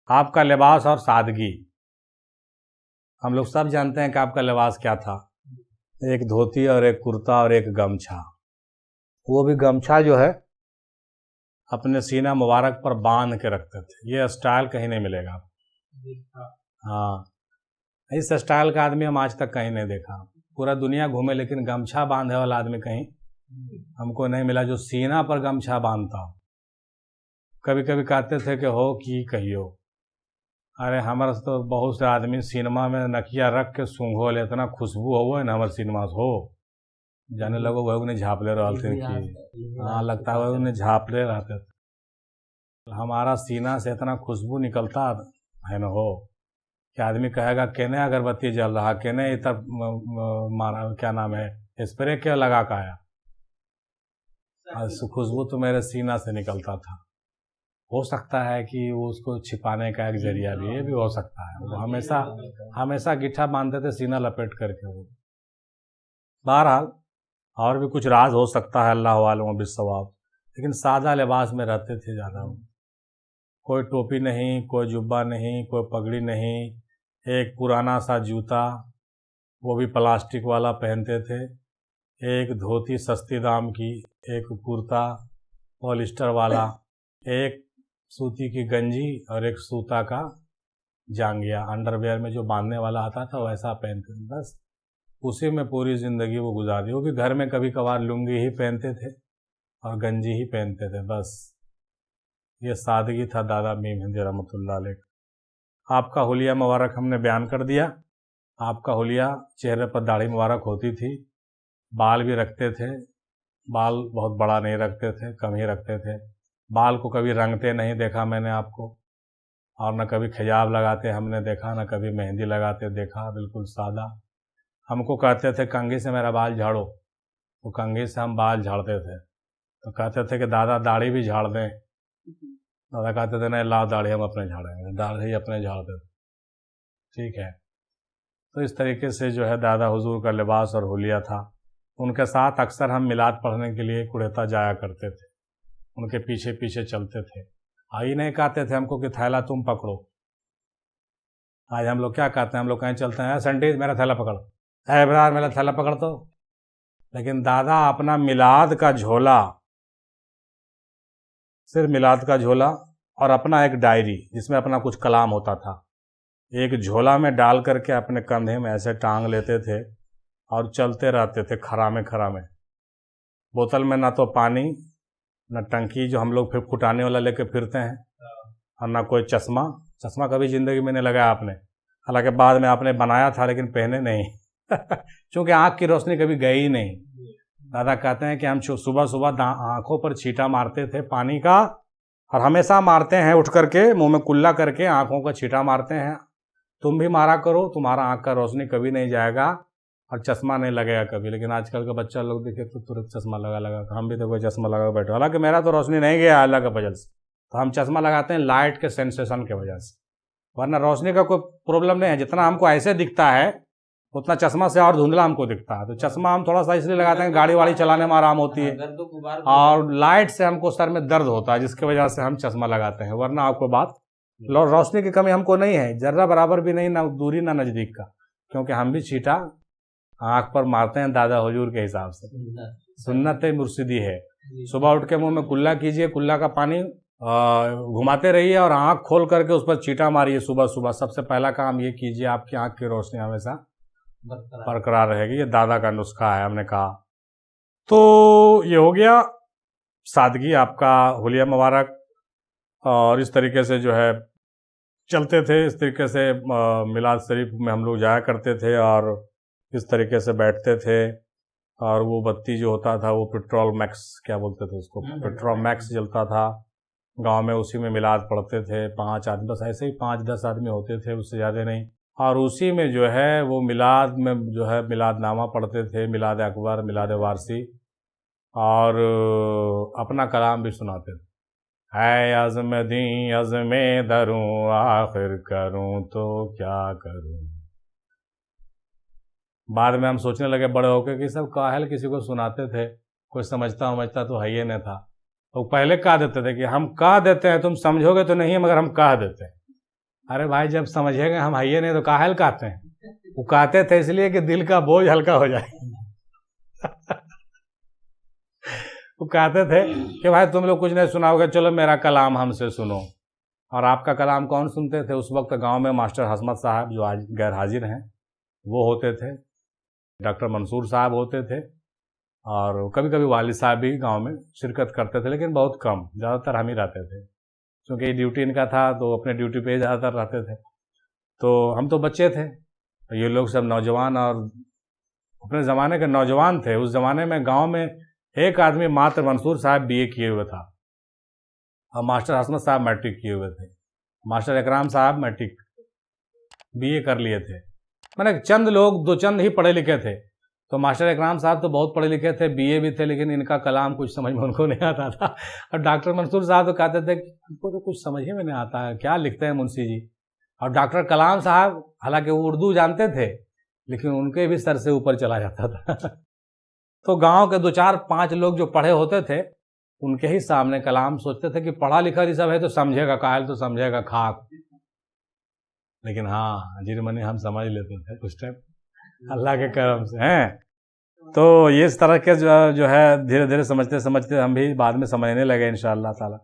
आपका लिबास और सादगी। हम लोग सब जानते हैं कि आपका लिबास क्या था, एक धोती और एक कुर्ता और एक गमछा। वो भी गमछा जो है अपने सीना मुबारक पर बांध के रखते थे। ये स्टाइल कहीं नहीं मिलेगा आपको। हाँ, इस स्टाइल का आदमी हम आज तक कहीं नहीं देखा। पूरा दुनिया घूमे लेकिन गमछा बांधे वाला आदमी कहीं हमको नहीं मिला जो सीना पर गमछा बांधता हो। कभी कभी कहते थे कि हो कि कहियो, अरे हमारे तो बहुत से आदमी सिनेमा में नकिया रख के सूंघो ले, इतना खुशबू हो ना हमारे सिनेमा से हो जाने लगो वह उन्हें झापले रहते कि हाँ लगता है उन्हें झापले रहते थे। हमारा सीना से इतना खुशबू निकलता है न हो कि आदमी कहेगा केने अगरबत्ती जल रहा, केने इतर मारा क्या नाम है स्प्रे क्या लगा का आया, खुशबू तो मेरे सीना से निकलता था। हो सकता है कि वो उसको छिपाने का एक जरिया भी, ये भी हो सकता है। वो हमेशा गिट्ठा बांधते थे सीना लपेट करके। वो बहरहाल और भी कुछ राज हो सकता है, अल्लाह वालम बिस्सवाब। लेकिन सादा लिबास में रहते थे ज़्यादा। कोई टोपी नहीं, कोई जुब्बा नहीं, कोई पगड़ी नहीं, एक पुराना सा जूता वो भी प्लास्टिक वाला पहनते थे, एक धोती सस्ती दाम की, एक कुर्ता पॉलिस्टर वाला, एक सूती की गंजी और एक सूता का जांघिया अंडरवेयर में जो बांधने वाला आता था वैसा पहनते थे। बस उसी में पूरी ज़िंदगी वो गुजार दी। वो भी घर में कभी कभार लुंगी ही पहनते थे और गंजी ही पहनते थे। बस ये सादगी था दादा मीम हिंदी रहमतुल्लाह अलैह। आपका हुलिया मुबारक हमने बयान कर दिया। आपका हुलिया चेहरे पर दाढ़ी मुबारक होती थी, बाल भी रखते थे, बाल बहुत बड़ा नहीं रखते थे, कम ही रखते थे। बाल को कभी रंगते नहीं देखा मैंने आपको, और न कभी खिजाब लगाते हमने देखा, न कभी मेहंदी लगाते देखा। बिल्कुल सादा। हमको कहते थे कंघी से मेरा बाल झाड़ो, तो कंघी से हम बाल झाड़ते थे। तो कहते थे कि दादा दाढ़ी भी झाड़ दें, दादा कहते थे नहीं लाओ दाढ़ी हम अपने झाड़ेंगे, दाढ़ी अपने झाड़ते थे। ठीक है, तो इस तरीके से जो है दादा हुजूर का लिबास और हुलिया था। उनके साथ अक्सर हम मिलाद पढ़ने के लिए कुड़ेता जाया करते थे, उनके पीछे पीछे चलते थे। आई नहीं कहते थे हमको कि थैला तुम पकड़ो। आज हम लोग क्या कहते हैं, हम लोग कहीं चलते हैं संडे मेरा थैला पकड़, है इब्रार मेरा थैला पकड़ तो। लेकिन दादा अपना मिलाद का झोला, सिर्फ मिलाद का झोला और अपना एक डायरी जिसमें अपना कुछ कलाम होता था, एक झोला में डाल करके अपने कंधे में ऐसे टांग लेते थे और चलते रहते थे खरामे खरामे। बोतल में ना तो पानी, न टंकी जो हम लोग फिर फुटाने वाला लेके फिरते हैं, और ना कोई चश्मा। चश्मा कभी ज़िंदगी में नहीं लगाया आपने, हालांकि बाद में आपने बनाया था लेकिन पहने नहीं क्योंकि आँख की रोशनी कभी गई ही नहीं। दादा कहते हैं कि हम सुबह सुबह आँखों पर छींटा मारते थे पानी का, और हमेशा मारते हैं उठ करके, मुंह में कुल्ला करके आँखों का छींटा मारते हैं। तुम भी मारा करो, तुम्हारा आँख का रोशनी कभी नहीं जाएगा और चश्मा नहीं लगेगा कभी। लेकिन आजकल का बच्चा लोग देखे तो तुरंत चश्मा लगा, हम भी तो कोई चश्मा लगा बैठे। हालांकि मेरा तो रोशनी नहीं गया अल्लाह के फजल से, तो हम चश्मा लगाते हैं लाइट के सेंसेशन के वजह से, वरना रोशनी का कोई प्रॉब्लम नहीं है। जितना हमको ऐसे दिखता है उतना चश्मा से और धुंधला हमको दिखता है। तो चश्मा हम थोड़ा सा इसलिए लगाते हैं गाड़ी वाड़ी चलाने में आराम होती है, और लाइट से हमको सर में दर्द होता है जिसकी वजह से हम चश्मा लगाते हैं। वरना आपको बात रोशनी की कमी हमको नहीं है, जर्रा बराबर भी नहीं, ना दूरी ना नज़दीक का, क्योंकि हम भी छींटा आँख पर मारते हैं दादा हुजूर के हिसाब से। सुन्नत मुर्शिदी है। सुबह उठ के मुंह में कुल्ला कीजिए, कुल्ला का पानी घुमाते रहिए और आँख खोल करके उस पर छींटा मारिए सुबह सुबह। सबसे पहला काम ये कीजिए, आपकी आँख की रोशनी हमेशा बरकरार रहेगी। ये दादा का नुस्खा है, हमने कहा। तो ये हो गया सादगी, आपका हुलिया मुबारक, और इस तरीके से जो है चलते थे। इस तरीके से मिलाद शरीफ में हम लोग जाया करते थे और इस तरीके से बैठते थे। और वो बत्ती जो होता था वो पेट्रोल मैक्स क्या बोलते थे उसको, पेट्रोल मैक्स जलता था गांव में, उसी में मिलाद पढ़ते थे। 5 आदमी, बस ऐसे ही 5-10 आदमी होते थे, उससे ज़्यादा नहीं। और उसी में जो है वो मिलाद में जो है मिलादनामा पढ़ते थे, मिलाद अकबर, मिलाद वारसी, और अपना कलाम भी सुनाते थे। है अज़्म दी अज़्मे दरूं, आखिर करूं तो क्या करूं। बाद में हम सोचने लगे बड़े होकर कि सब काहल किसी को सुनाते थे, कोई समझता तो है ही नहीं था। तो पहले कह देते थे कि हम कह देते हैं, तुम समझोगे तो नहीं, मगर हम कह देते हैं। अरे भाई जब समझेगा हम आइए नहीं तो काहे कहते हैं, वो कहते थे इसलिए कि दिल का बोझ हल्का हो जाए। वो कहते थे कि भाई तुम लोग कुछ नहीं सुनाओगे, चलो मेरा कलाम हमसे सुनो। और आपका कलाम कौन सुनते थे उस वक्त? गांव में मास्टर हसमत साहब जो आज गैर हाजिर हैं वो होते थे, डॉक्टर मंसूर साहब होते थे, और कभी कभी वालिद साहब भी गांव में शिरकत करते थे, लेकिन बहुत कम, ज़्यादातर हम ही रहते थे क्योंकि ड्यूटी इनका था तो अपने ड्यूटी पे ज़्यादातर रहते थे। तो हम तो बच्चे थे, ये लोग सब नौजवान और अपने ज़माने के नौजवान थे। उस ज़माने में गांव में एक आदमी मात्र मंसूर साहब बीए किए हुए था और मास्टर हसमत साहब मैट्रिक किए हुए थे। मास्टर इकराम साहब मैट्रिक बीए कर लिए थे, मैंने चंद लोग, दो चंद ही पढ़े लिखे थे। तो मास्टर इकराम साहब तो बहुत पढ़े लिखे थे, बीए भी थे, लेकिन इनका कलाम कुछ समझ में उनको नहीं आता था। और डॉक्टर मंसूर साहब तो कहते थे हमको तो कुछ समझ में नहीं आता है, क्या लिखते हैं मुंशी जी। और डॉक्टर कलाम साहब हालांकि वो उर्दू जानते थे, लेकिन उनके भी सर से ऊपर चला जाता था। तो गांव के 2-4-5 लोग जो पढ़े होते थे उनके ही सामने कलाम सोचते थे कि पढ़ा लिखा ही सब है तो समझेगा, कायल तो समझेगा खाक। लेकिन हाँ, जिरमनी हम समझ लेते थे उस टाइम, अल्लाह के करम से हैं। तो ये इस तरह के जो है धीरे धीरे समझते समझते हम भी बाद में समझने लगे इंशाअल्लाह ताला।